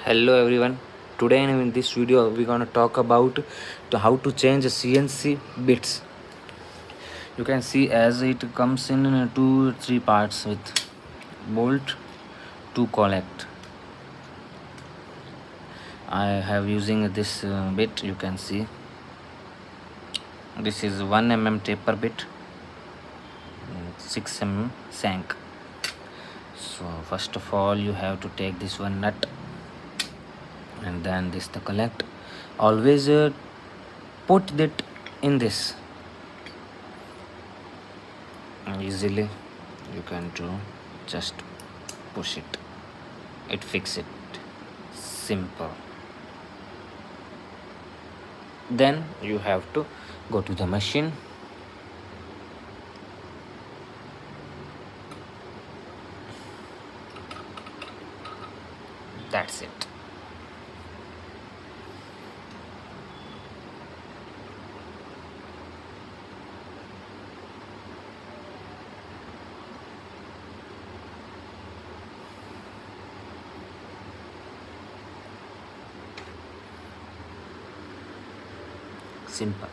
Hello everyone. Today in this video we're gonna talk about how to change CNC bits. You can see as it comes in 2-3 parts with bolt to collect. I have using this bit. You can see this is 1 mm taper bit, 6 mm shank. So first of all you have to take this one nut and then this the collect. Always put it in this easily. You can do, just push it fix it, simple. Then you have to go to the machine. That's it. Simple.